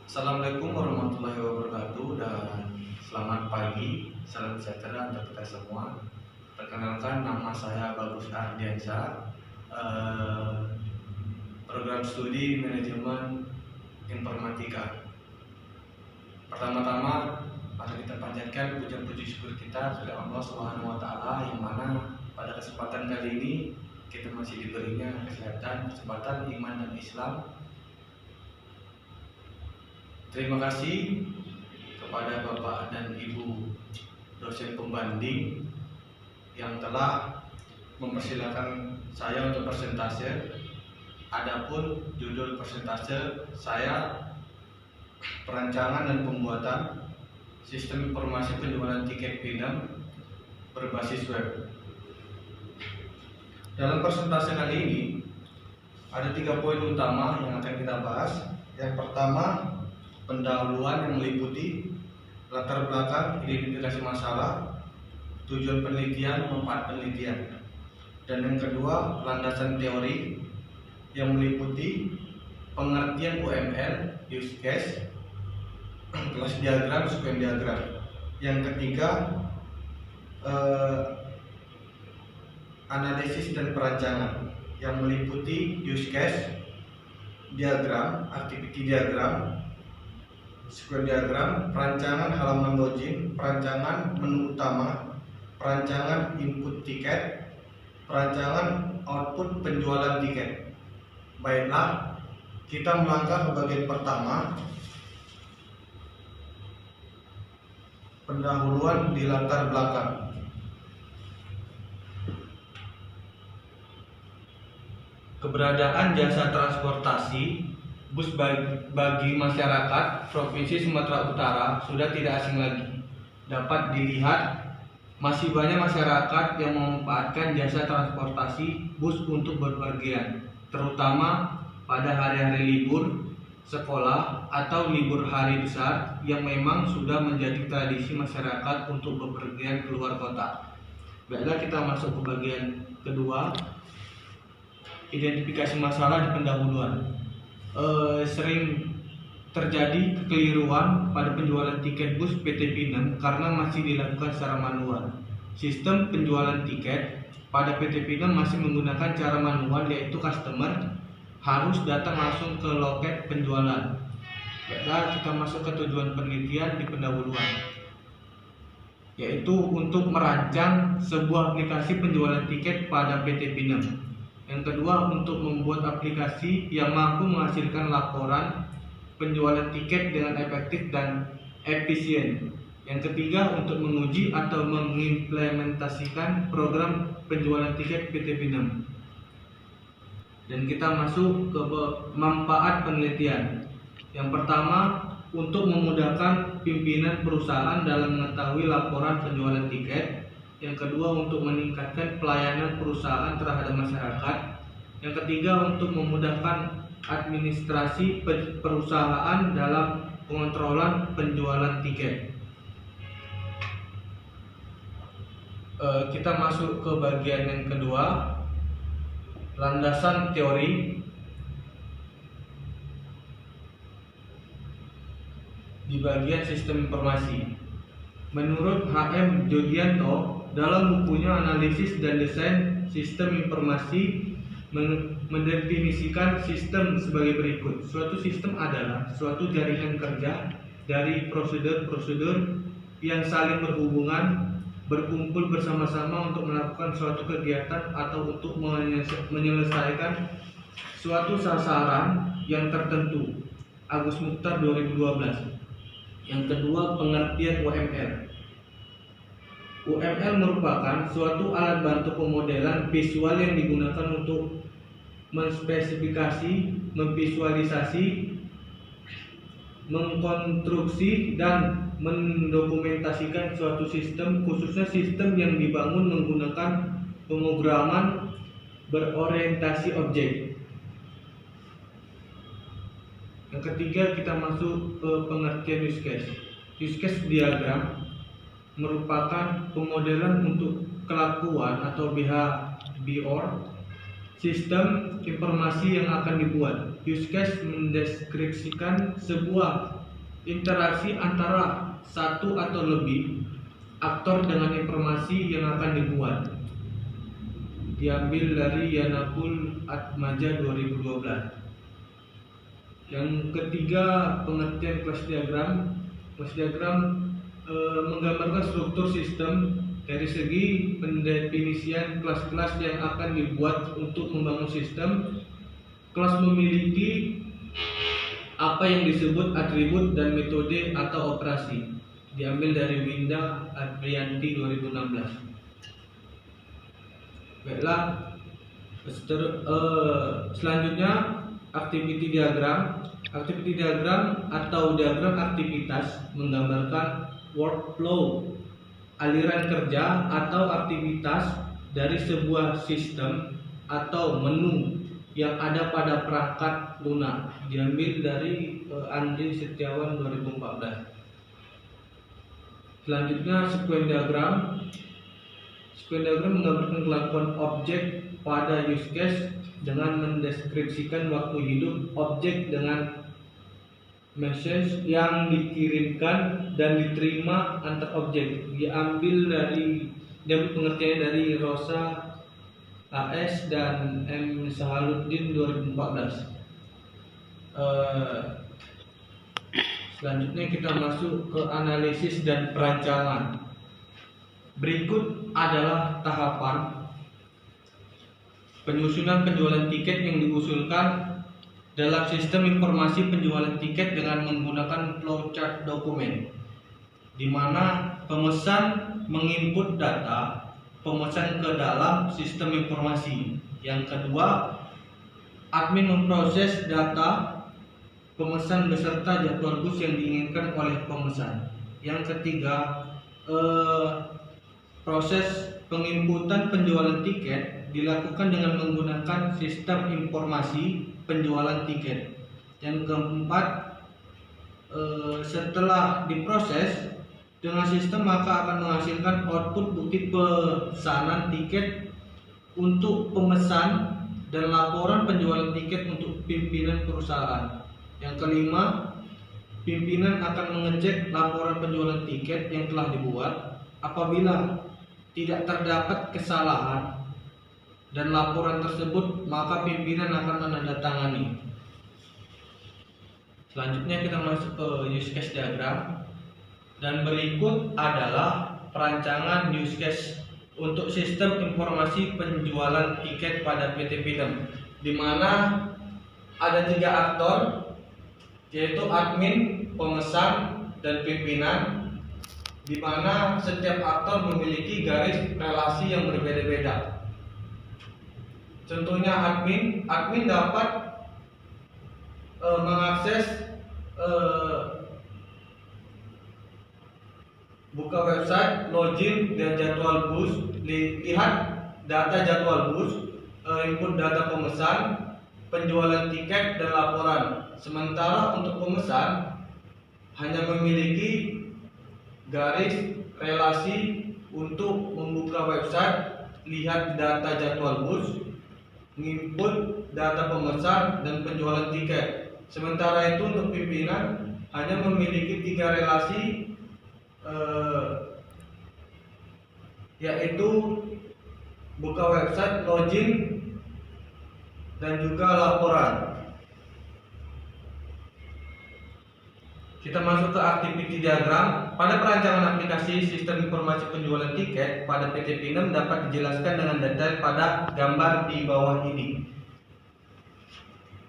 Assalamualaikum warahmatullahi wabarakatuh dan selamat pagi, salam sejahtera untuk kita semua. Perkenalkan, nama saya Bagus Ardiansyah, program studi manajemen informatika. Pertama-tama, mari kita panjatkan puji syukur kita kepada Allah Subhanahu wa Ta'ala, yang mana pada kesempatan kali ini kita masih diberinya kesehatan, kesempatan iman dan Islam. Terima kasih kepada Bapak dan Ibu dosen pembanding yang telah mempersilahkan saya untuk presentase. Adapun judul presentase saya, perancangan dan pembuatan sistem informasi penjualan tiket film berbasis web. Dalam presentase kali ini ada 3 poin utama yang akan kita bahas. Yang pertama, pendahuluan yang meliputi latar belakang, identifikasi masalah, tujuan penelitian, manfaat penelitian. Dan yang kedua, landasan teori yang meliputi pengertian UML, use case, kelas diagram, sequence diagram. Yang ketiga, analisis dan perancangan yang meliputi use case, diagram, activity diagram, sequence diagram, perancangan halaman login, perancangan menu utama, perancangan input tiket, perancangan output penjualan tiket. Baiklah, kita melangkah ke bagian pertama, pendahuluan di latar belakang. Keberadaan jasa transportasi bus bagi masyarakat Provinsi Sumatera Utara sudah tidak asing lagi. Dapat dilihat masih banyak masyarakat yang memanfaatkan jasa transportasi bus untuk bepergian, terutama pada hari-hari libur, sekolah, atau libur hari besar yang memang sudah menjadi tradisi masyarakat untuk bepergian keluar kota. Baiklah, kita masuk ke bagian kedua, identifikasi masalah di pendahuluan. Sering terjadi kekeliruan pada penjualan tiket bus PT Pinem karena masih dilakukan secara manual. Sistem penjualan tiket pada PT Pinem masih menggunakan cara manual, yaitu customer harus datang langsung ke loket penjualan. Baiklah, kita masuk ke tujuan penelitian di pendahuluan, yaitu untuk merancang sebuah aplikasi penjualan tiket pada PT Pinem. Yang kedua, untuk membuat aplikasi yang mampu menghasilkan laporan penjualan tiket dengan efektif dan efisien. Yang ketiga, untuk menguji atau mengimplementasikan program penjualan tiket PT Pinem. Dan kita masuk ke manfaat penelitian. Yang pertama, untuk memudahkan pimpinan perusahaan dalam mengetahui laporan penjualan tiket. Yang kedua, untuk meningkatkan pelayanan perusahaan terhadap masyarakat. Yang ketiga, untuk memudahkan administrasi perusahaan dalam pengontrolan penjualan tiket. Kita masuk ke bagian yang kedua, landasan teori. Di bagian sistem informasi, menurut H.M. Jodianto dalam bukunya Analisis dan Desain Sistem Informasi, mendefinisikan sistem sebagai berikut. Suatu sistem adalah suatu jaringan kerja dari prosedur-prosedur yang saling berhubungan, berkumpul bersama-sama untuk melakukan suatu kegiatan atau untuk menyelesaikan suatu sasaran yang tertentu. Agus Mukhtar 2012. Yang kedua, pengertian UML. UML merupakan suatu alat bantu pemodelan visual yang digunakan untuk menspesifikasi, memvisualisasi, mengkonstruksi, dan mendokumentasikan suatu sistem, khususnya sistem yang dibangun menggunakan pemrograman berorientasi objek. Yang ketiga, kita masuk ke pengertian use case. Use case diagram merupakan pemodelan untuk kelakuan atau behavior sistem informasi yang akan dibuat. Use case mendeskripsikan sebuah interaksi antara satu atau lebih aktor dengan informasi yang akan dibuat. Diambil dari Yanakul Atmaja 2012. Yang ketiga, pengertian kelas diagram. Kelas diagram menggambarkan struktur sistem dari segi pendefinisian kelas-kelas yang akan dibuat untuk membangun sistem. Kelas memiliki apa yang disebut atribut dan metode atau operasi. Diambil dari Winda Adrianti 2016. Baiklah, selanjutnya activity diagram. Activity diagram atau diagram aktivitas menggambarkan workflow, aliran kerja atau aktivitas dari sebuah sistem atau menu yang ada pada perangkat lunak. Diambil dari Andri Setiawan 2014. Selanjutnya sequence diagram. Sequence diagram menggambarkan kelakuan objek pada use case dengan mendeskripsikan waktu hidup objek dengan message yang dikirimkan dan diterima antar objek. Diambil pengertiannya dari Rosa AS dan M. Sahaluddin 2014. Selanjutnya kita masuk ke analisis dan perancangan. Berikut adalah tahapan penyusunan penjualan tiket yang diusulkan dalam sistem informasi penjualan tiket dengan menggunakan flowchart dokumen, di mana pemesan menginput data pemesan ke dalam sistem informasi. Yang kedua, admin memproses data pemesan beserta jadwal bus yang diinginkan oleh pemesan. Yang ketiga, proses penginputan penjualan tiket dilakukan dengan menggunakan sistem informasi penjualan tiket. Yang keempat, setelah diproses dengan sistem maka akan menghasilkan output bukti pesanan tiket untuk pemesan dan laporan penjualan tiket untuk pimpinan perusahaan. Yang kelima, pimpinan akan mengecek laporan penjualan tiket yang telah dibuat. Apabila tidak terdapat kesalahan dan laporan tersebut, maka pimpinan akan menandatangani. Selanjutnya kita masuk ke use case diagram, dan berikut adalah perancangan use case untuk sistem informasi penjualan tiket pada PT Film, di mana ada 3 aktor, yaitu admin, pemesan, dan pimpinan, di mana setiap aktor memiliki garis relasi yang berbeda-beda. Contohnya admin dapat mengakses buka website, login dan jadwal bus, lihat data jadwal bus, input data pemesan, penjualan tiket dan laporan. Sementara untuk pemesan hanya memiliki garis relasi untuk membuka website, lihat data jadwal bus, input data pemesan dan penjualan tiket. Sementara itu untuk pimpinan hanya memiliki 3 relasi, yaitu buka website, login dan juga laporan. Kita masuk ke activity diagram. Pada perancangan aplikasi sistem informasi penjualan tiket pada PT Pinem dapat dijelaskan dengan detail pada gambar di bawah ini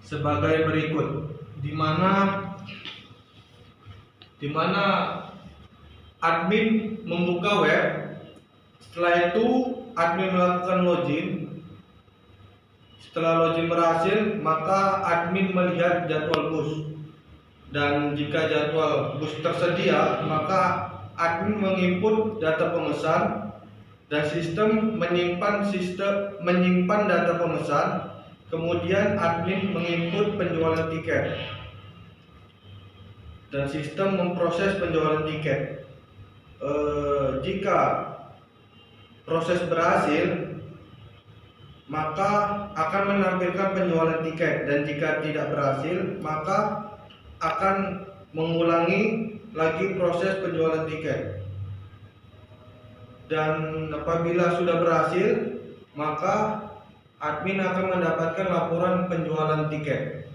sebagai berikut, di mana admin membuka web. Setelah itu admin melakukan login. Setelah login berhasil, maka admin melihat jadwal bus, dan jika jadwal bus tersedia, maka admin menginput data pemesan dan sistem menyimpan data pemesan. Kemudian admin menginput penjualan tiket dan sistem memproses penjualan tiket. Jika proses berhasil, maka akan menampilkan penjualan tiket, dan jika tidak berhasil, maka akan mengulangi lagi proses penjualan tiket. Dan apabila sudah berhasil, maka admin akan mendapatkan laporan penjualan tiket.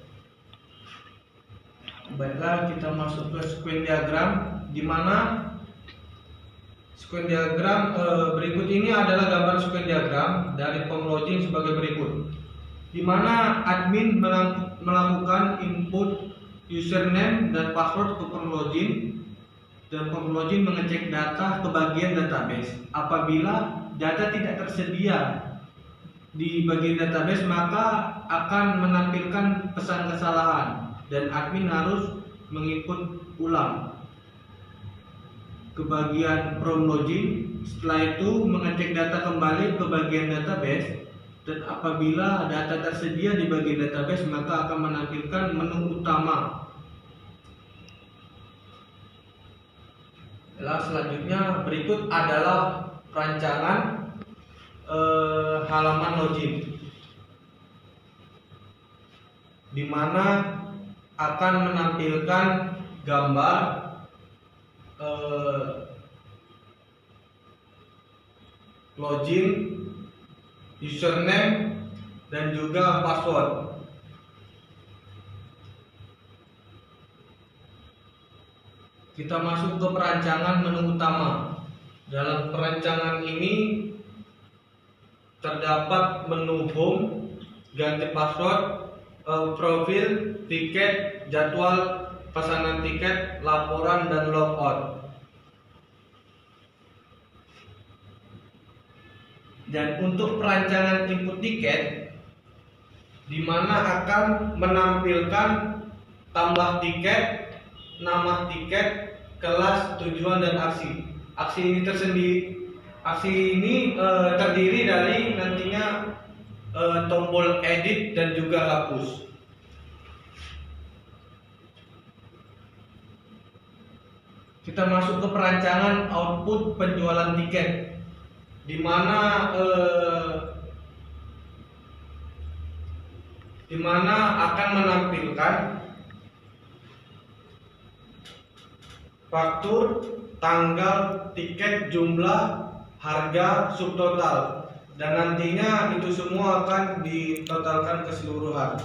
Baiklah, kita masuk ke sequence diagram, di mana sequence diagram berikut ini adalah gambar sequence diagram dari form login sebagai berikut, di mana admin melakukan input username dan password ke form login, dan form login mengecek data ke bagian database. Apabila data tidak tersedia di bagian database, maka akan menampilkan pesan kesalahan dan admin harus menginput ulang ke bagian from login. Setelah itu mengecek data kembali ke bagian database, dan apabila data tersedia di bagian database, maka akan menampilkan menu utama. Selanjutnya berikut adalah perancangan halaman login, di mana akan menampilkan gambar login, username, dan juga password. Kita masuk ke perancangan menu utama. Dalam perancangan ini terdapat menu home, ganti password, profil, tiket, jadwal pesanan tiket, laporan, dan logout. Dan untuk perancangan input tiket, di mana akan menampilkan tambah tiket, nama tiket, kelas, tujuan, dan aksi. Aksi ini terdiri dari nantinya tombol edit dan juga hapus. Kita masuk ke perancangan output penjualan tiket, di mana akan menampilkan faktur, tanggal, tiket, jumlah, harga, subtotal, dan nantinya itu semua akan ditotalkan keseluruhan.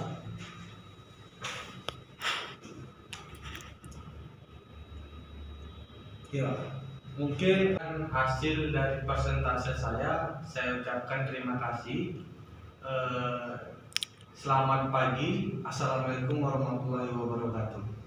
Ya, mungkin hasil dari persentase saya ucapkan terima kasih. Selamat pagi. Assalamualaikum warahmatullahi wabarakatuh.